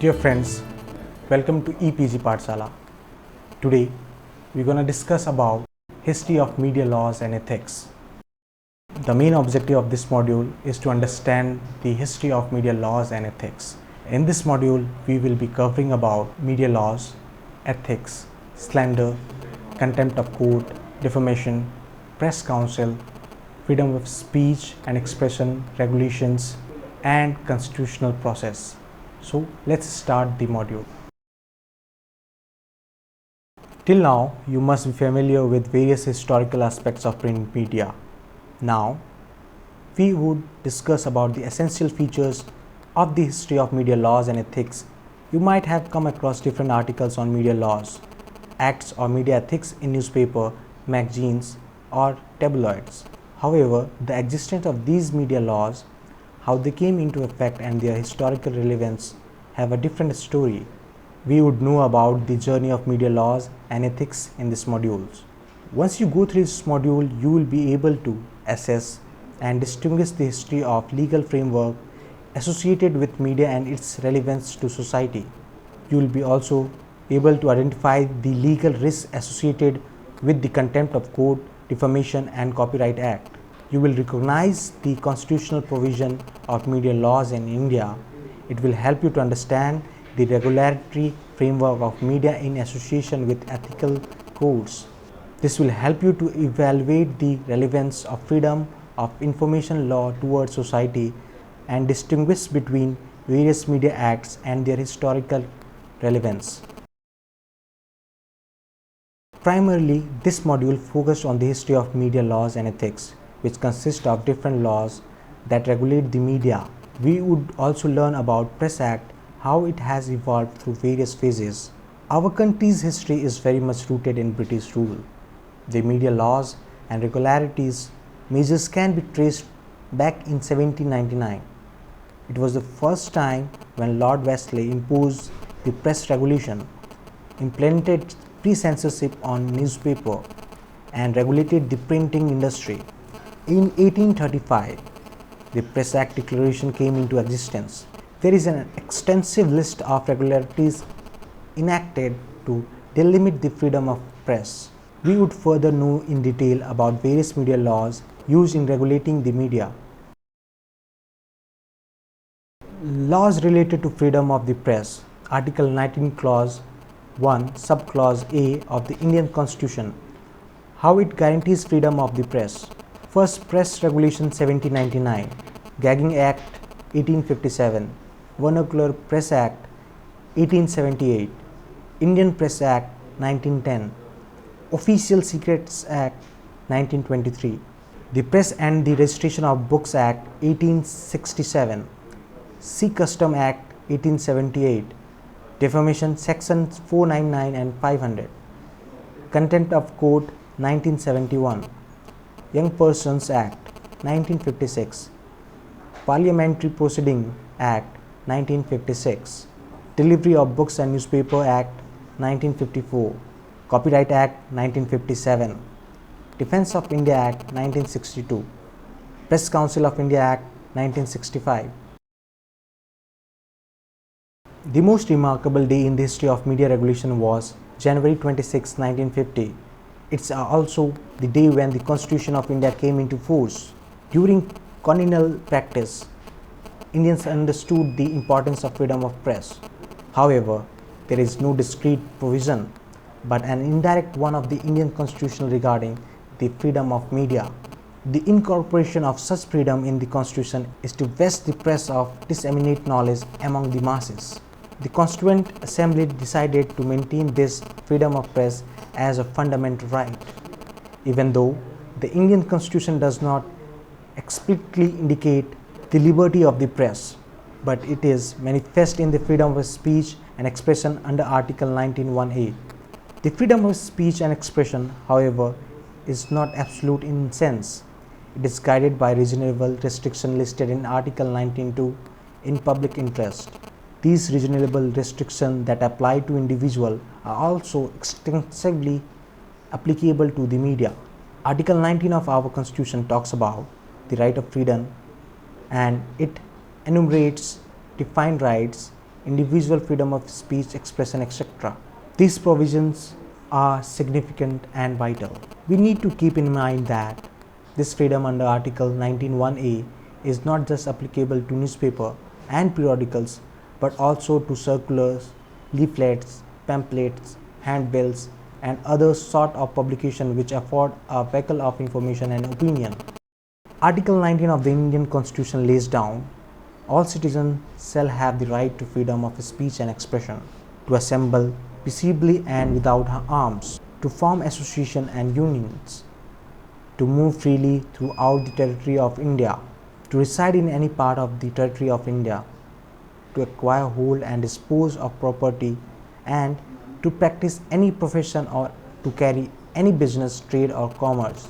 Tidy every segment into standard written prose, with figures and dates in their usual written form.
Dear friends, welcome to EPG Pathshala. Today, we're going to discuss about history of media laws and ethics. The main objective of this module is to understand the history of media laws and ethics. In this module, we will be covering about media laws, ethics, slander, contempt of court, defamation, press council, freedom of speech and expression regulations, and constitutional process. So let's start the module. Till now, you must be familiar with various historical aspects of print media. Now, we would discuss about the essential features of the history of media laws and ethics. You might have come across different articles on media laws, acts or media ethics in newspaper, magazines or tabloids. However, the existence of these media laws, how they came into effect and their historical relevance have a different story. We would know about the journey of media laws and ethics in this module. Once you go through this module, you will be able to assess and distinguish the history of legal framework associated with media and its relevance to society. You will be also able to identify the legal risks associated with the contempt of court, defamation and Copyright Act. You will recognize the constitutional provision of media laws in India. It will help you to understand the regulatory framework of media in association with ethical codes. This will help you to evaluate the relevance of freedom of information law towards society and distinguish between various media acts and their historical relevance. Primarily, this module focused on the history of media laws and ethics, which consist of different laws that regulate the media. We would also learn about Press Act, how it has evolved through various phases. Our country's history is very much rooted in British rule. The media laws and regularities measures can be traced back in 1799. It was the first time when Lord Wesley imposed the press regulation, implemented pre-censorship on newspaper and regulated the printing industry. In 1835, the Press Act Declaration came into existence. There is an extensive list of regularities enacted to delimit the freedom of press. We would further know in detail about various media laws used in regulating the media. Laws related to freedom of the press. Article 19 Clause 1 Subclause A of the Indian Constitution. How it guarantees freedom of the press. First, Press Regulation 1799, Gagging Act 1857, Vernacular Press Act 1878, Indian Press Act 1910, Official Secrets Act 1923, the Press and the Registration of Books Act 1867, Sea Custom Act 1878, Defamation Sections 499 and 500, Contempt of Court 1971, Young Persons Act 1956, Parliamentary Proceeding Act 1956, Delivery of Books and Newspaper Act 1954, Copyright Act 1957, Defence of India Act 1962, Press Council of India Act 1965. The most remarkable day in the history of media regulation was January 26, 1950. It's also the day when the Constitution of India came into force. During colonial practice, Indians understood the importance of freedom of press. However, there is no discrete provision, but an indirect one of the Indian Constitution regarding the freedom of media. The incorporation of such freedom in the Constitution is to vest the press of disseminate knowledge among the masses. The Constituent Assembly decided to maintain this freedom of press as a fundamental right. Even though the Indian Constitution does not explicitly indicate the liberty of the press, but it is manifest in the freedom of speech and expression under Article 19(1)(a). The freedom of speech and expression, however, is not absolute in sense. It is guided by reasonable restriction listed in Article 19(2) in public interest. These reasonable restrictions that apply to individual are also extensively applicable to the media. Article 19 of our Constitution talks about the right of freedom, and it enumerates defined rights individual freedom of speech, expression, etc. These provisions are significant and vital. We need to keep in mind that this freedom under Article 19(1)(a) is not just applicable to newspaper and periodicals, but also to circulars, leaflets, pamphlets, handbills, and other sort of publication which afford a vehicle of information and opinion. Article 19 of the Indian Constitution lays down, all citizens shall have the right to freedom of speech and expression, to assemble peaceably and without arms, to form associations and unions, to move freely throughout the territory of India, to reside in any part of the territory of India, to acquire, hold and dispose of property, and to practice any profession or to carry any business, trade or commerce.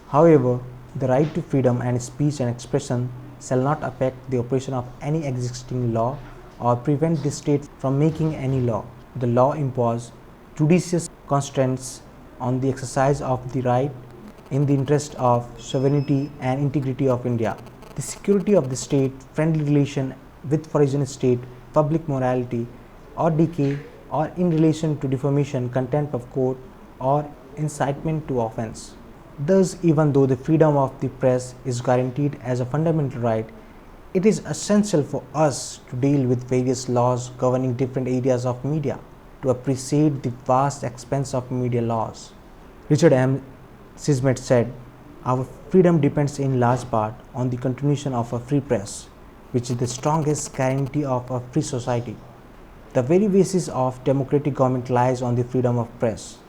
However, the right to freedom and speech and expression shall not affect the operation of any existing law or prevent the state from making any law. The law imposes judicious constraints on the exercise of the right in the interest of sovereignty and integrity of India, the security of the state, friendly relation with foreign state, public morality or decay, or in relation to defamation, contempt of court or incitement to offence. Thus, even though the freedom of the press is guaranteed as a fundamental right, it is essential for us to deal with various laws governing different areas of media, to appreciate the vast expanse of media laws. Richard M. Sismet said, "Our freedom depends in large part on the continuation of a free press, which is the strongest guarantee of a free society. The very basis of democratic government lies on the freedom of press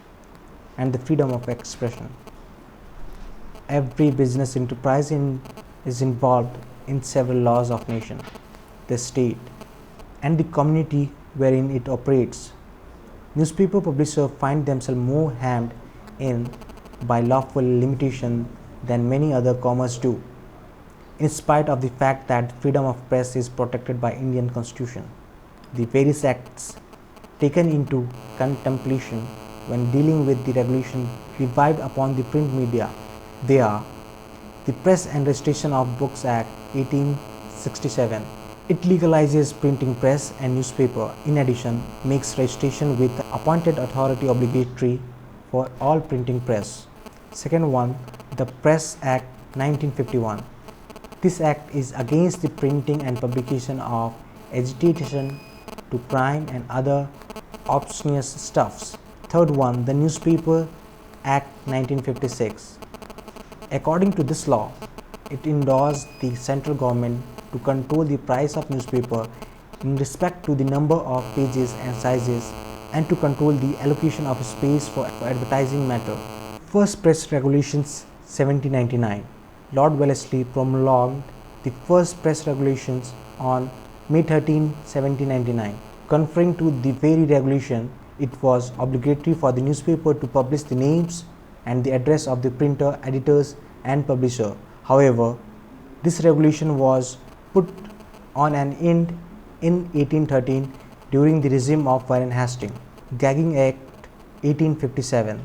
and the freedom of expression. Every business enterprise is involved in several laws of nation, the state, and the community wherein it operates. Newspaper publishers find themselves more hemmed in by lawful limitation than many other commerce do, in spite of the fact that freedom of press is protected by Indian Constitution. The various acts taken into contemplation when dealing with the regulation revived upon the print media. They are the Press and Registration of Books Act 1867. It legalizes printing press and newspaper. In addition, makes registration with the appointed authority obligatory for all printing press. Second one, the Press Act 1951. This act is against the printing and publication of agitation to crime and other obscene stuffs. Third one, the Newspaper Act 1956. According to this law, it endorsed the central government to control the price of newspaper in respect to the number of pages and sizes, and to control the allocation of space for advertising matter. First Press Regulations 1799. Lord Wellesley promulgated the first press regulations on May 13, 1799. Conforming to the very regulation, it was obligatory for the newspaper to publish the names and the address of the printer, editors and publisher. However, this regulation was put on an end in 1813 during the regime of Warren Hastings. Gagging Act 1857.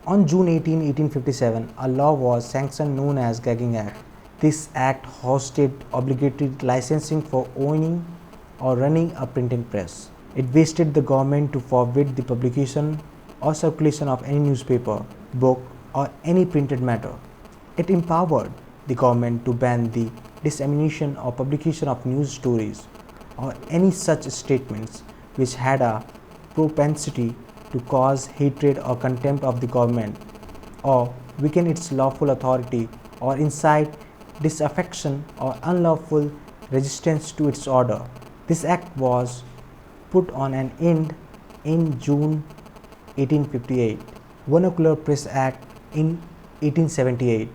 On June 18, 1857, a law was sanctioned known as Gagging Act. This act hosted obligatory licensing for owning or running a printing press. It vested the government to forbid the publication or circulation of any newspaper, book or any printed matter. It empowered the government to ban the dissemination or publication of news stories or any such statements which had a propensity to cause hatred or contempt of the government, or weaken its lawful authority, or incite disaffection or unlawful resistance to its order. This act was put on an end in June 1858. Vernacular Press Act in 1878.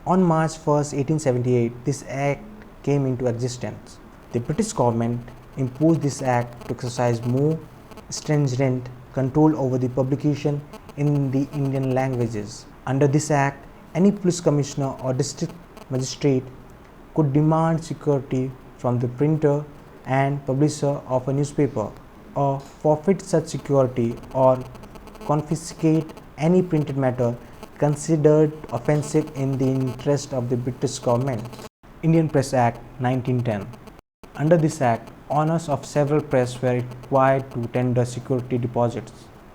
On March 1, 1878, this act came into existence. The British government imposed this act to exercise more stringent control over the publication in the Indian languages. Under this act, any police commissioner or district magistrate could demand security from the printer and publisher of a newspaper, or forfeit such security, or confiscate any printed matter considered offensive in the interest of the British government. Indian Press Act 1910. Under this act, owners of several press were required to tender security deposits.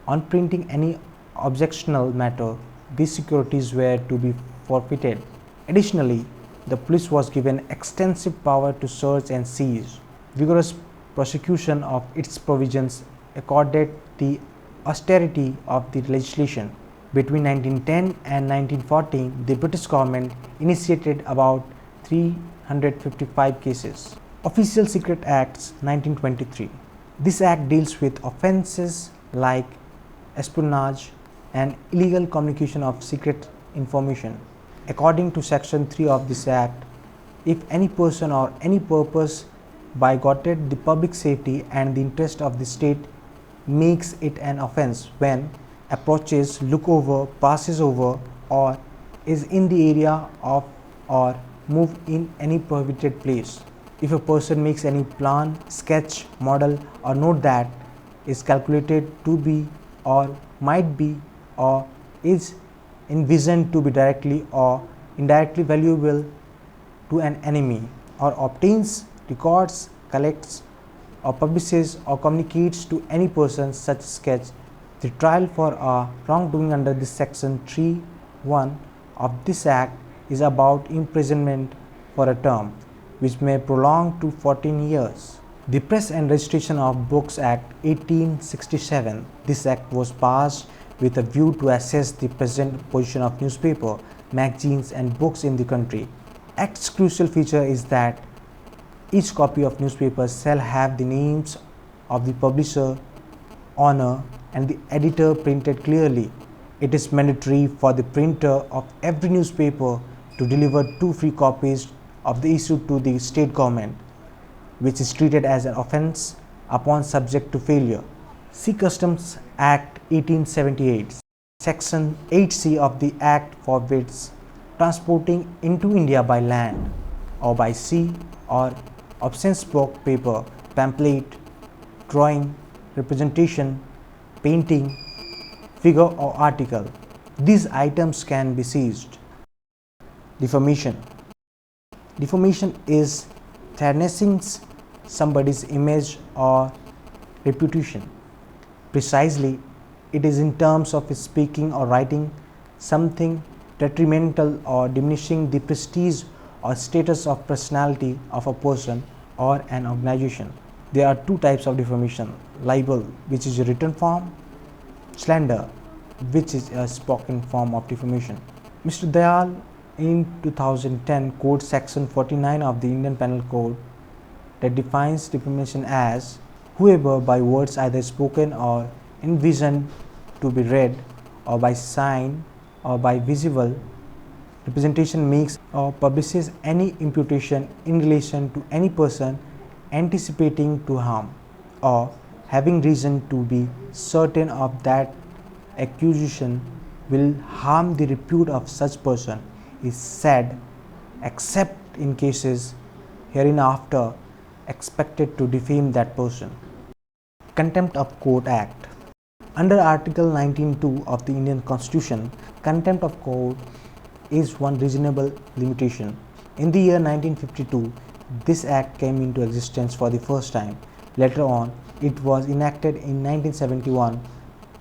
On printing any objectionable matter, these securities were to be forfeited. Additionally, the police was given extensive power to search and seize. Vigorous prosecution of its provisions accorded the austerity of the legislation. Between 1910 and 1914, the British government initiated about 355 cases. Official Secret Acts 1923. This act deals with offences like espionage and illegal communication of secret information. According to Section 3 of this act, if any person or any purpose violated the public safety and the interest of the state makes it an offence when approaches, look over, passes over, or is in the area of or move in any prohibited place. If a person makes any plan, sketch, model, or note that is calculated to be or might be or is envisioned to be directly or indirectly valuable to an enemy, or obtains, records, collects, or publishes or communicates to any person such sketch, the trial for a wrongdoing under this section 3(1) of this act is about imprisonment for a term which may prolong to 14 years. The Press and Registration of Books Act 1867. This act was passed with a view to assess the present position of newspaper, magazines and books in the country. Act's crucial feature is that each copy of newspaper shall have the names of the publisher, owner and the editor printed clearly. It is mandatory for the printer of every newspaper to deliver 2 free copies of the issue to the state government, which is treated as an offence upon subject to failure. See Customs Act 1878. Section 8C of the Act forbids transporting into India by land or by sea or obscene book, paper, pamphlet, drawing, representation, painting, figure or article. These items can be seized. Defamation. Defamation is tarnishing somebody's image or reputation. Precisely, it is in terms of speaking or writing something detrimental or diminishing the prestige or status of personality of a person or an organization. There are 2 types of defamation: libel, which is a written form; slander, which is a spoken form of defamation. Mr. Dayal in 2010 quotes section 49 of the Indian Penal Code that defines defamation as whoever by words either spoken or envisioned to be read or by sign or by visible representation makes or publishes any imputation in relation to any person anticipating to harm or having reason to be certain of that accusation will harm the repute of such person is said, except in cases hereinafter expected to defame that person. Contempt of Court Act. Under Article 19(2) of the Indian Constitution, contempt of court is one reasonable limitation. In the year 1952, this act came into existence for the first time. Later on, it was enacted in 1971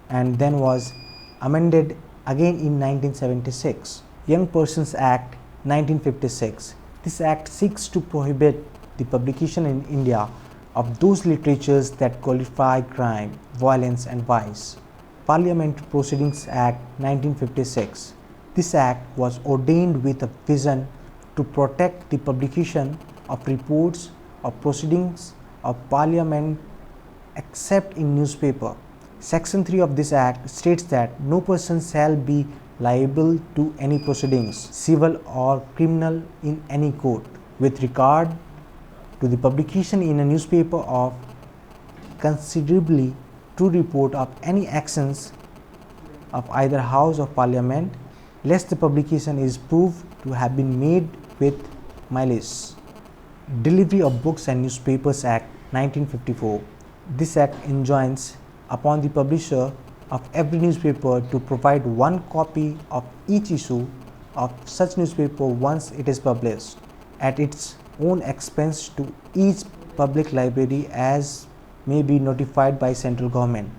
and then was amended again in 1976. Young Persons Act 1956. This act seeks to prohibit the publication in India of those literatures that glorify crime, violence and vice. Parliamentary Proceedings Act 1956. This act was ordained with a vision to protect the publication of reports or proceedings of Parliament except in newspaper. Section 3 of this act states that no person shall be liable to any proceedings, civil or criminal, in any court, with regard to the publication in a newspaper of considerably true report of any actions of either House of Parliament, lest the publication is proved to have been made with malice. Delivery of Books and Newspapers Act 1954. This act enjoins upon the publisher of every newspaper to provide 1 copy of each issue of such newspaper once it is published, at its own expense to each public library as may be notified by central government.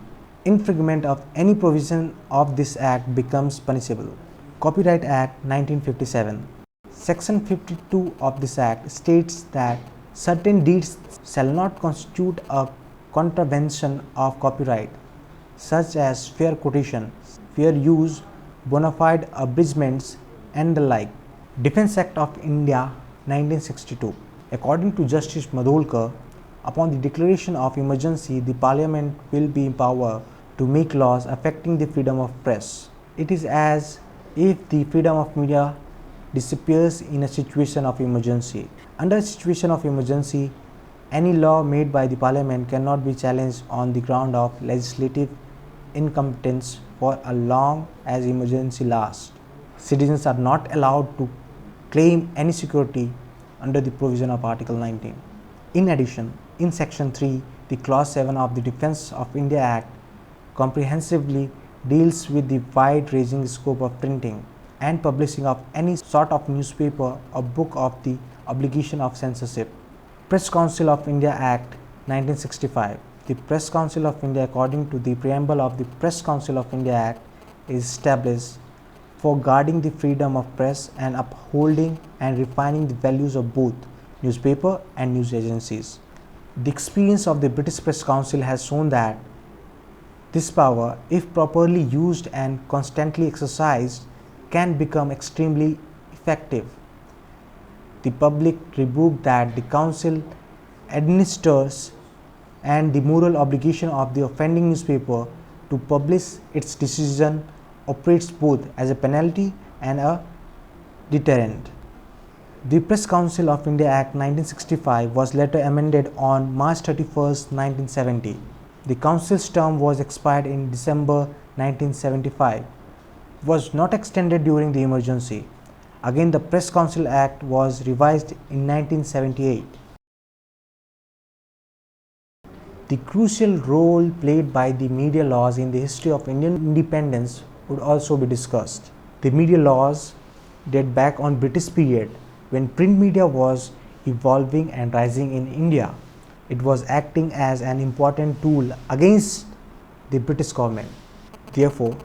Infringement of any provision of this act becomes punishable. Copyright Act 1957. Section 52 of this act states that certain deeds shall not constitute a contravention of copyright, such as fair quotation, fair use, bona fide abridgments, and the like. Defence Act of India 1962. According to Justice Madholkar, upon the declaration of emergency, the Parliament will be empowered to make laws affecting the freedom of press. It is as if the freedom of media disappears in a situation of emergency. Under a situation of emergency, any law made by the Parliament cannot be challenged on the ground of legislative incompetence for as long as emergency lasts. Citizens are not allowed to claim any security under the provision of Article 19. In addition, in Section 3, the Clause 7 of the Defence of India Act comprehensively deals with the wide-ranging scope of printing and publishing of any sort of newspaper or book of the obligation of censorship. Press Council of India Act 1965. The Press Council of India, according to the preamble of the Press Council of India Act, is established for guarding the freedom of press and upholding and refining the values of both newspaper and news agencies. The experience of the British Press Council has shown that this power, if properly used and constantly exercised, can become extremely effective. The public rebuke that the Council administers and the moral obligation of the offending newspaper to publish its decision operates both as a penalty and a deterrent. The Press Council of India Act 1965 was later amended on March 31, 1970. The Council's term was expired in December 1975. Was not extended during the emergency. Again, the Press Council Act was revised in 1978. The crucial role played by the media laws in the history of Indian independence would also be discussed. The media laws date back on British period when print media was evolving and rising in India. It was acting as an important tool against the British government. Therefore,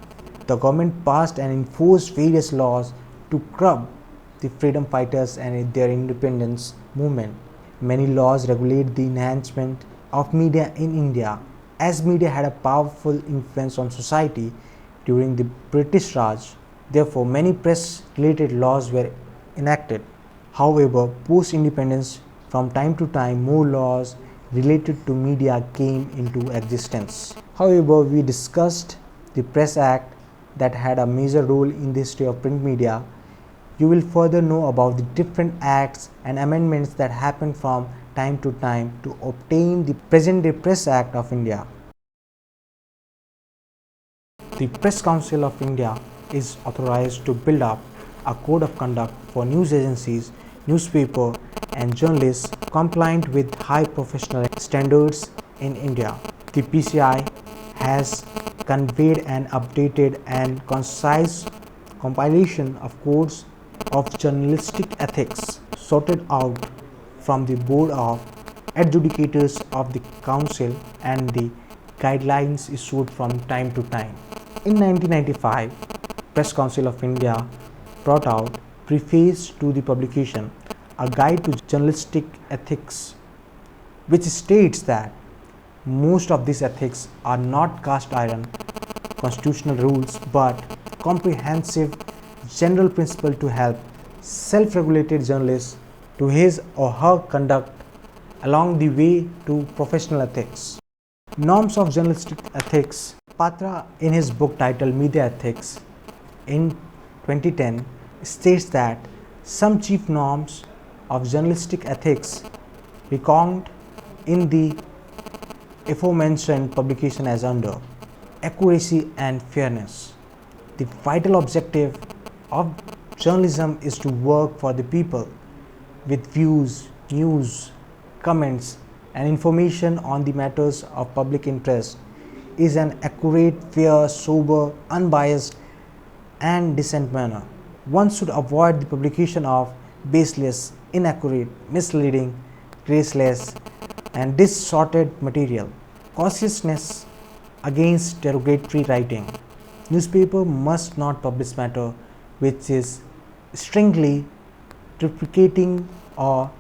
the government passed and enforced various laws to curb the freedom fighters and their independence movement. Many laws regulate the enhancement of media in India, as media had a powerful influence on society during the British Raj. Therefore, many press-related laws were enacted. However, post-independence, from time to time, more laws related to media came into existence. However, we discussed the Press Act that had a major role in the history of print media. You will further know about the different acts and amendments that happened from time to time to obtain the present-day Press Act of India. The Press Council of India is authorized to build up a code of conduct for news agencies, newspaper and journalists compliant with high professional standards in India. The PCI has conveyed an updated and concise compilation of codes of journalistic ethics sorted out from the Board of Adjudicators of the Council and the guidelines issued from time to time. In 1995, Press Council of India brought out preface to the publication, a guide to journalistic ethics, which states that most of these ethics are not cast iron constitutional rules but comprehensive general principle to help self-regulated journalists to his or her conduct along the way to professional ethics. Norms of journalistic ethics. Patra, in his book titled Media Ethics in 2010, states that some chief norms of journalistic ethics reckoned in the aforementioned publication as under: accuracy and fairness. The vital objective of journalism is to work for the people with views, news, comments and information on the matters of public interest is an accurate, fair, sober, unbiased and decent manner. One should avoid the publication of baseless, inaccurate, misleading, graceless, and distorted material. Cautiousness against derogatory writing. Newspaper must not publish matter which is strongly deprecating or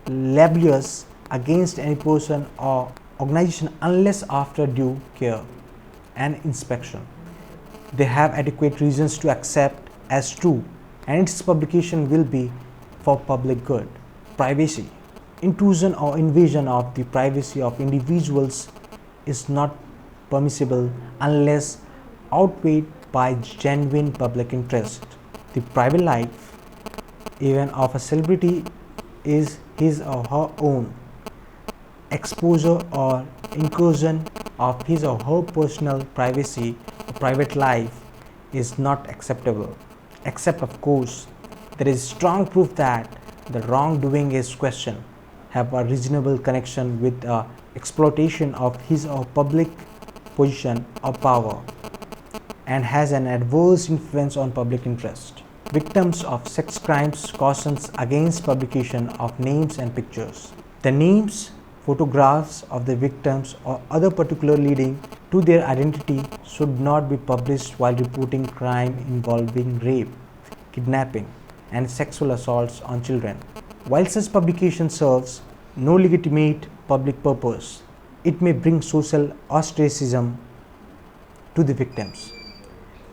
libelous against any person or organization unless after due care and inspection they have adequate reasons to accept as true, and its publication will be for public good. Privacy. Intrusion or invasion of the privacy of individuals is not permissible unless outweighed by genuine public interest. The private life, even of a celebrity, is his or her own. Exposure or incursion of his or her personal privacy or private life is not acceptable, except of course there is strong proof that the wrongdoing is questioned, have a reasonable connection with exploitation of his or public position or power, and has an adverse influence on public interest. Victims of sex crimes cautions against publication of names and pictures. The names, photographs of the victims or other particular leading to their identity should not be published while reporting crime involving rape, kidnapping and sexual assaults on children. While such publication serves no legitimate public purpose, it may bring social ostracism to the victims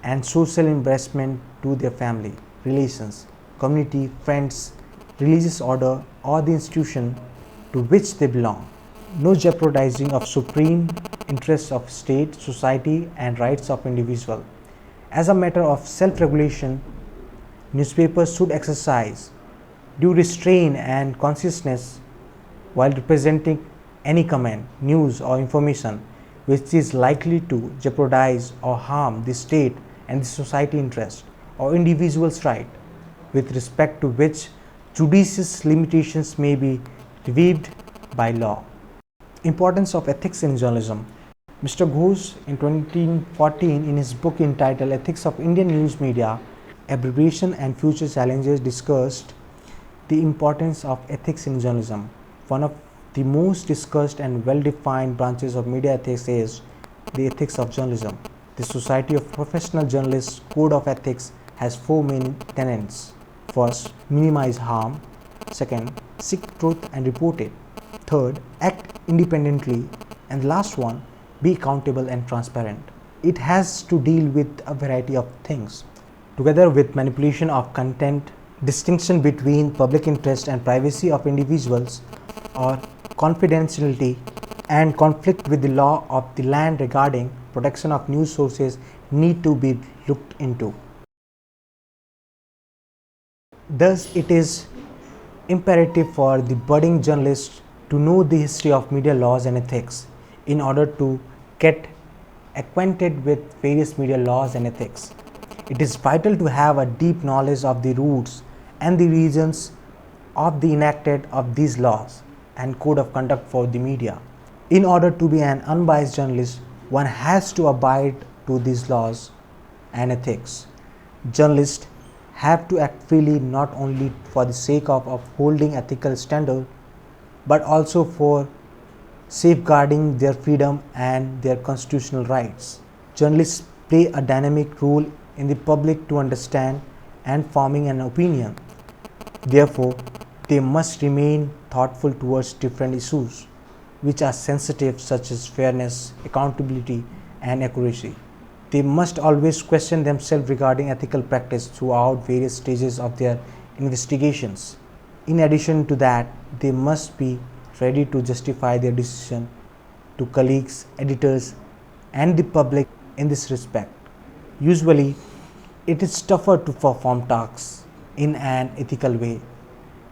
and social embarrassment to their family, relations, community, friends, religious order or the institution to which they belong. No jeopardizing of supreme interests of state, society and rights of individual. As a matter of self-regulation, newspapers should exercise due restraint and consciousness while representing any comment, news or information which is likely to jeopardize or harm the state and the society interest or individual's right, with respect to which judicious limitations may be waived by law. Importance of ethics in journalism. Mr. Ghosh in 2014 in his book entitled Ethics of Indian News Media, Abbreviation and Future Challenges discussed the importance of ethics in journalism. One of the most discussed and well-defined branches of media ethics is the ethics of journalism. The Society of Professional Journalists Code of Ethics has four main tenets. First, minimize harm. Second, seek truth and report it. Third, act independently. And the last one, be accountable and transparent. It has to deal with a variety of things, together with manipulation of content, distinction between public interest and privacy of individuals, or confidentiality and conflict with the law of the land regarding protection of news sources need to be looked into. Thus, it is imperative for the budding journalist to know the history of media laws and ethics in order to get acquainted with various media laws and ethics. It is vital to have a deep knowledge of the roots and the reasons of the enacted of these laws and code of conduct for the media. In order to be an unbiased journalist, one has to abide to these laws and ethics. Journalists have to act freely not only for the sake of upholding ethical standards, but also for safeguarding their freedom and their constitutional rights. Journalists play a dynamic role in the public to understand and forming an opinion. Therefore, they must remain thoughtful towards different issues which are sensitive, such as fairness, accountability, and accuracy. They must always question themselves regarding ethical practice throughout various stages of their investigations. In addition to that, they must be ready to justify their decision to colleagues, editors, and the public in this respect. Usually, it is tougher to perform tasks in an ethical way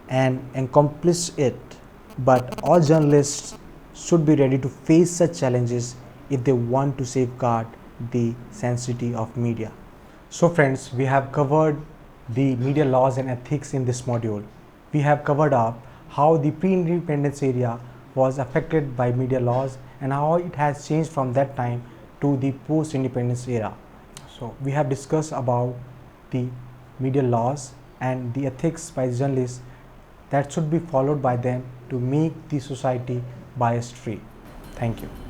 and accomplish it, but all journalists should be ready to face such challenges if they want to safeguard the sanctity of media. So friends, we have covered the media laws and ethics in this module. We have covered up how the pre-independence era was affected by media laws and how it has changed from that time to the post-independence era. So we have discussed about the media laws and the ethics by journalists that should be followed by them to make the society bias free. Thank you.